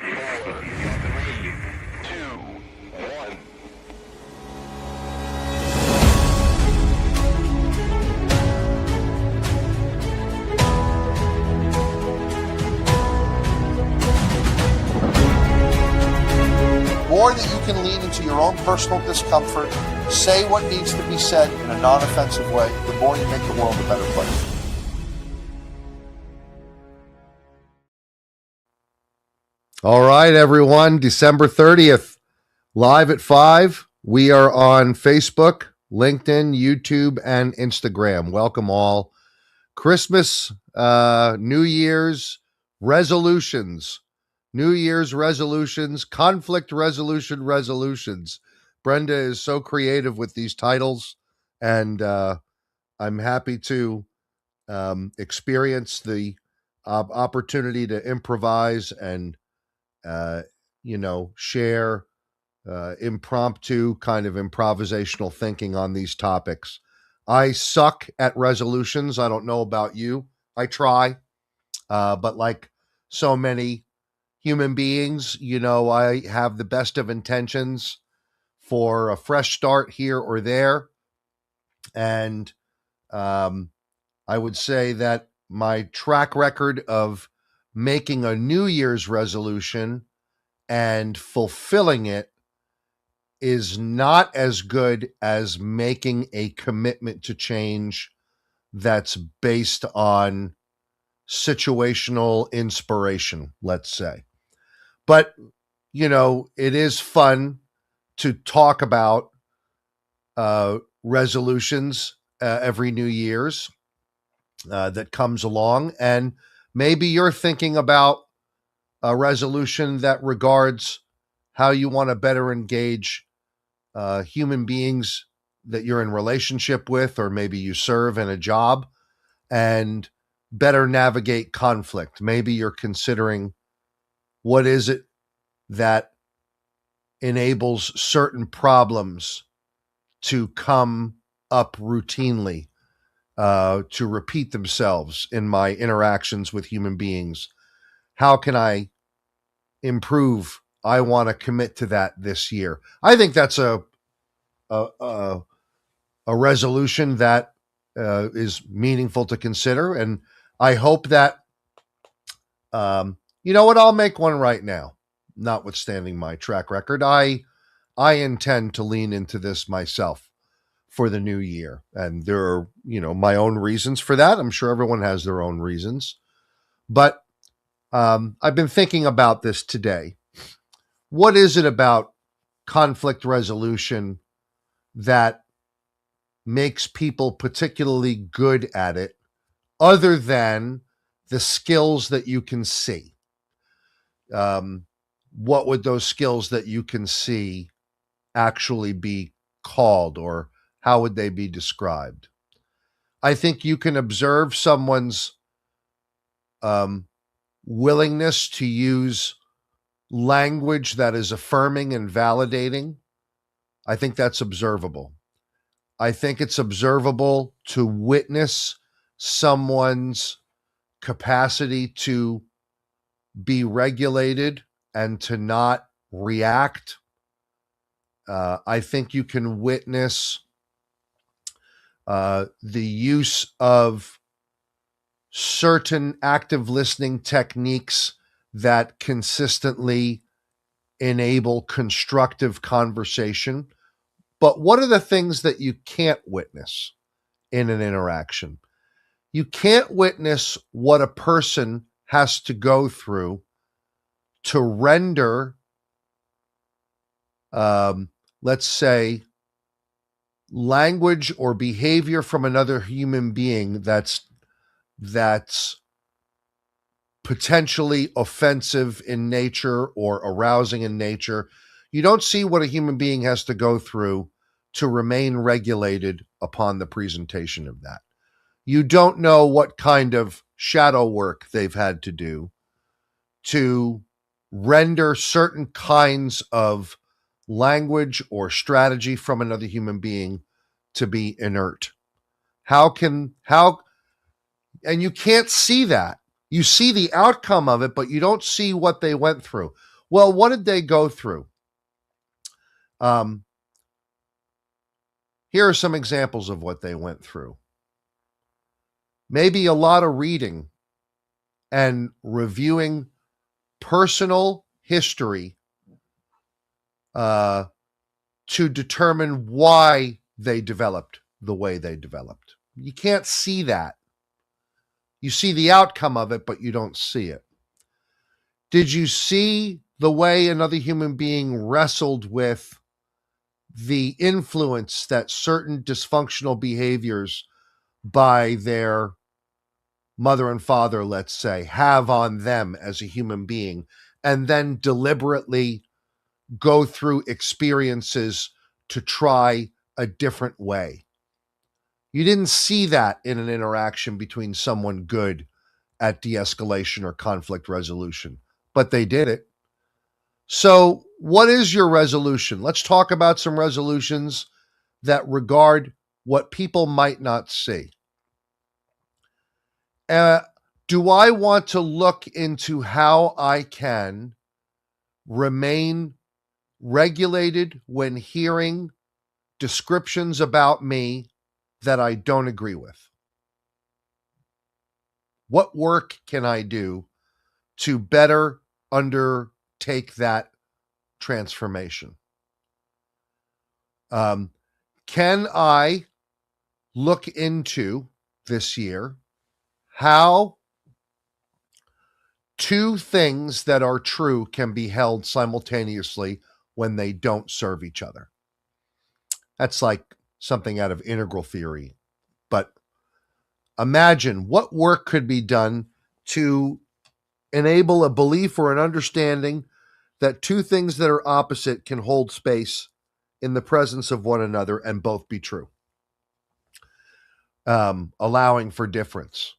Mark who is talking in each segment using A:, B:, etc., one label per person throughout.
A: 4, 3, 2, 1.
B: More that you can lean into your own personal discomfort, say what needs to be said in a non-offensive way, the more you make the world a better place.
C: All right, everyone, December 30th, live at 5. We are on Facebook, LinkedIn, YouTube, and Instagram. Welcome all. Christmas, New Year's resolutions, conflict resolutions. Brenda is so creative with these titles, and I'm happy to experience the opportunity to improvise and share impromptu kind of improvisational thinking on these topics. I suck at resolutions. I don't know about you. I try, but like so many human beings, I have the best of intentions for a fresh start here or there. And I would say that my track record of making a New Year's resolution and fulfilling it is not as good as making a commitment to change that's based on situational inspiration, let's say. But, it is fun to talk about resolutions every New Year's that comes along. And maybe you're thinking about a resolution that regards how you want to better engage human beings that you're in relationship with, or maybe you serve in a job, and better navigate conflict. Maybe you're considering what is it that enables certain problems to come up routinely, to repeat themselves in my interactions with human beings. How can I improve? I want to commit to that this year. I think that's a resolution that is meaningful to consider, and I hope that you know what, I'll make one right now. Notwithstanding my track record, I intend to lean into this myself for the new year, and there are my own reasons for that. I'm sure everyone has their own reasons, but I've been thinking about this today. What is it about conflict resolution that makes people particularly good at it, other than the skills that you can see? What would those skills that you can see actually be called, or how would they be described? I think you can observe someone's willingness to use language that is affirming and validating. I think that's observable. I think it's observable to witness someone's capacity to be regulated and to not react. I think you can witness the use of certain active listening techniques that consistently enable constructive conversation. But what are the things that you can't witness in an interaction? You can't witness what a person has to go through to render, let's say, language or behavior from another human being that's potentially offensive in nature or arousing in nature. You don't see what a human being has to go through to remain regulated upon the presentation of that. You don't know what kind of shadow work they've had to do to render certain kinds of language or strategy from another human being to be inert. And you can't see that. You see the outcome of it, but you don't see what they went through. Well, what did they go through? Here are some examples of what they went through. Maybe a lot of reading and reviewing personal history to determine why they developed the way they developed. You can't see that. You see the outcome of it, but you don't see it. Did you see the way another human being wrestled with the influence that certain dysfunctional behaviors by their mother and father, let's say, have on them as a human being, and then deliberately go through experiences to try a different way? You didn't see that in an interaction between someone good at de-escalation or conflict resolution, but they did it. So, what is your resolution? Let's talk about some resolutions that regard what people might not see. Do I want to look into how I can remain regulated when hearing descriptions about me that I don't agree with? What work can I do to better undertake that transformation? Can I look into this year how two things that are true can be held simultaneously when they don't serve each other? That's like something out of integral theory. But imagine what work could be done to enable a belief or an understanding that two things that are opposite can hold space in the presence of one another and both be true, allowing for difference.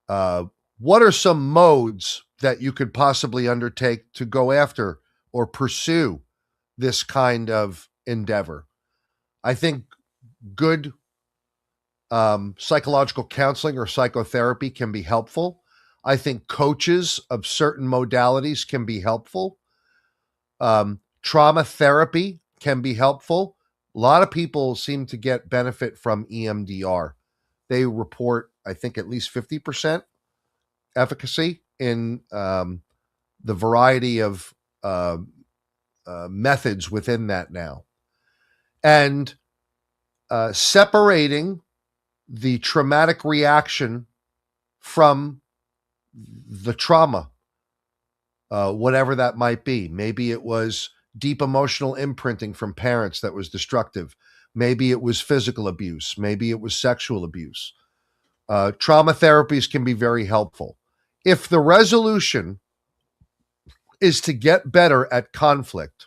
C: What are some modes that you could possibly undertake to go after or pursue this kind of endeavor? I think good psychological counseling or psychotherapy can be helpful. I think coaches of certain modalities can be helpful. Trauma therapy can be helpful. A lot of people seem to get benefit from EMDR. They report, I think, at least 50% efficacy in the variety of methods within that now. And separating the traumatic reaction from the trauma, whatever that might be. Maybe it was deep emotional imprinting from parents that was destructive. Maybe it was physical abuse. Maybe it was sexual abuse. Trauma therapies can be very helpful. If the resolution is to get better at conflict,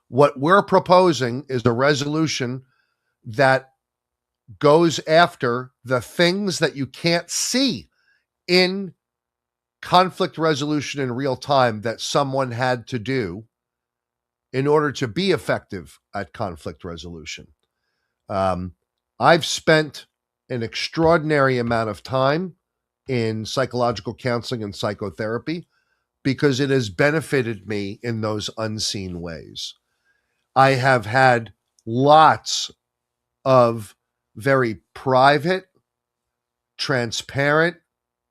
C: what we're proposing is a resolution that goes after the things that you can't see in conflict resolution in real time that someone had to do in order to be effective at conflict resolution. I've spent an extraordinary amount of time in psychological counseling and psychotherapy because it has benefited me in those unseen ways. I have had lots of very private, transparent,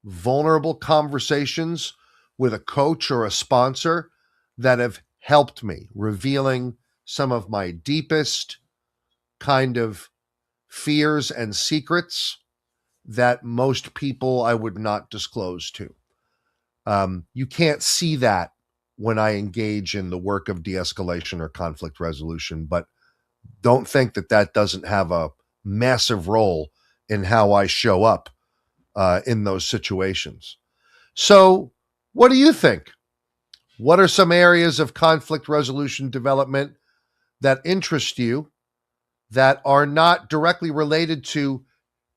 C: vulnerable conversations with a coach or a sponsor that have helped me, revealing some of my deepest kind of fears and secrets that most people I would not disclose to. You can't see that when I engage in the work of de-escalation or conflict resolution, but don't think that that doesn't have a massive role in how I show up in those situations. So, what do you think? What are some areas of conflict resolution development that interest you that are not directly related to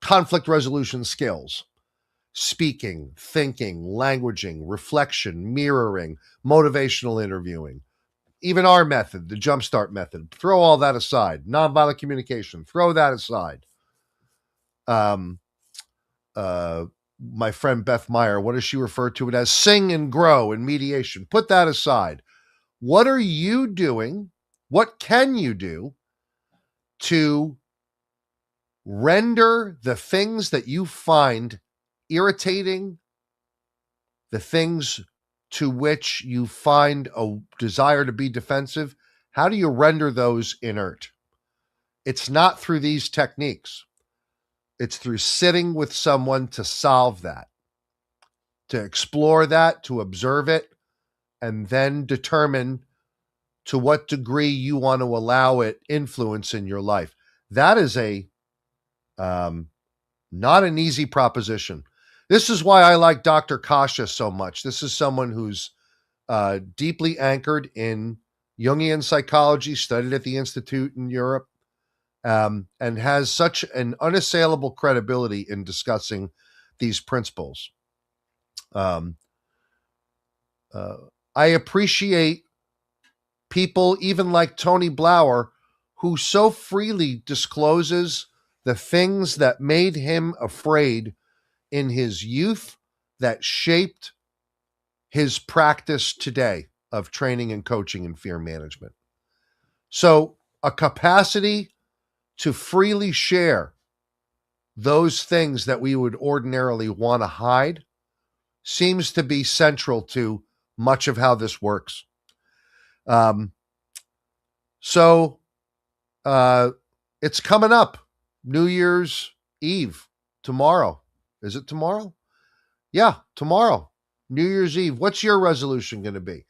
C: conflict resolution skills? Speaking, thinking, languaging, reflection, mirroring, motivational interviewing, even our method, the Jumpstart method. Throw all that aside. Nonviolent communication, throw that aside. my friend Beth Meyer, what does she refer to it as? Sing and grow in mediation. Put that aside. What are you doing? What can you do to render the things that you find irritating, the things to which you find a desire to be defensive? How do you render those inert? It's not through these techniques. It's through sitting with someone to solve that, to explore that, to observe it, and then determine to what degree you want to allow it influence in your life. That is not an easy proposition. This is why I like Dr. Kasha so much. This is someone who's deeply anchored in Jungian psychology, studied at the Institute in Europe, and has such an unassailable credibility in discussing these principles. I appreciate people even like Tony Blauer, who so freely discloses the things that made him afraid in his youth that shaped his practice today of training and coaching and fear management. So a capacity to freely share those things that we would ordinarily want to hide seems to be central to much of how this works. It's coming up. New Year's Eve, tomorrow. Is it tomorrow? Yeah, tomorrow. New Year's Eve. What's your resolution going to be?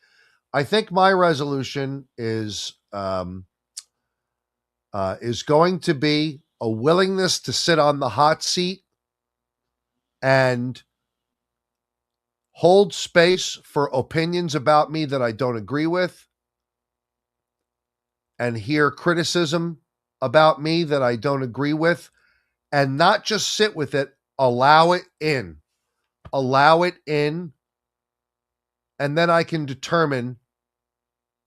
C: I think my resolution is going to be a willingness to sit on the hot seat and hold space for opinions about me that I don't agree with, and hear criticism about me that I don't agree with, and not just sit with it, allow it in. Allow it in, and then I can determine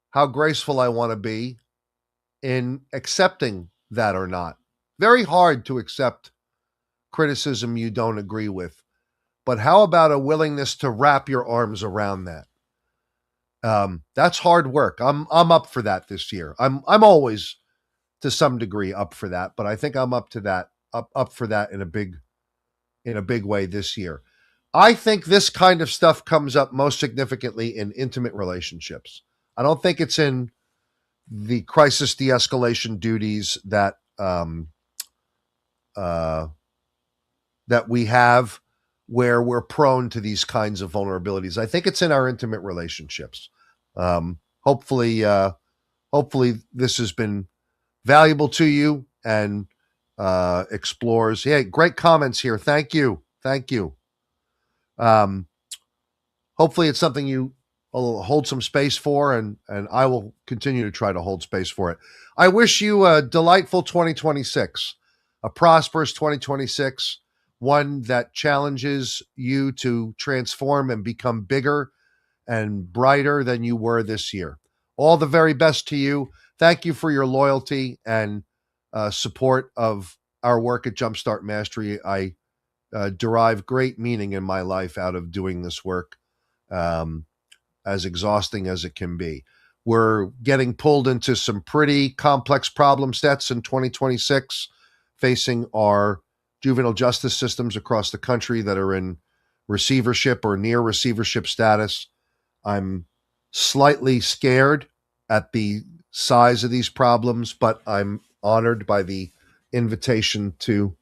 C: how graceful I want to be in accepting that or not. Very hard to accept criticism you don't agree with. But how about a willingness to wrap your arms around that? That's hard work. I'm up for that this year. I'm always to some degree up for that, but I think I'm up for that in a big way this year. I think this kind of stuff comes up most significantly in intimate relationships. I don't think it's in the crisis de-escalation duties that we have, where we're prone to these kinds of vulnerabilities. I think it's in our intimate relationships. Hopefully this has been valuable to you and explores. Hey, great comments here. Thank you. Hopefully it's something you will hold some space for, and I will continue to try to hold space for it. I wish you a delightful 2026, a prosperous 2026, one that challenges you to transform and become bigger and brighter than you were this year. All the very best to you. Thank you for your loyalty and support of our work at Jumpstart Mastery. I derive great meaning in my life out of doing this work, as exhausting as it can be. We're getting pulled into some pretty complex problem sets in 2026, facing our juvenile justice systems across the country that are in receivership or near receivership status. I'm slightly scared at the size of these problems, but I'm honored by the invitation to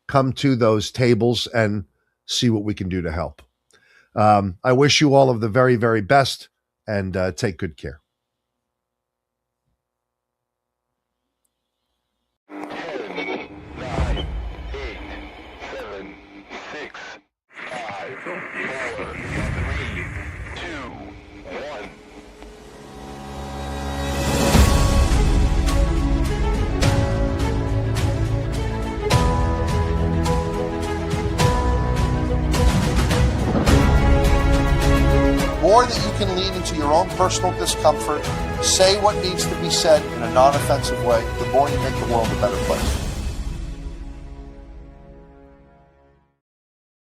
C: come to those tables and see what we can do to help. I wish you all of the very, very best, and take good care.
A: 10, 9, 8, 7, 6, 5, 4, 3, 2, 1.
B: More that you can lean into your own personal discomfort, say what needs to be said in a non-offensive way, the more you make the world a better place.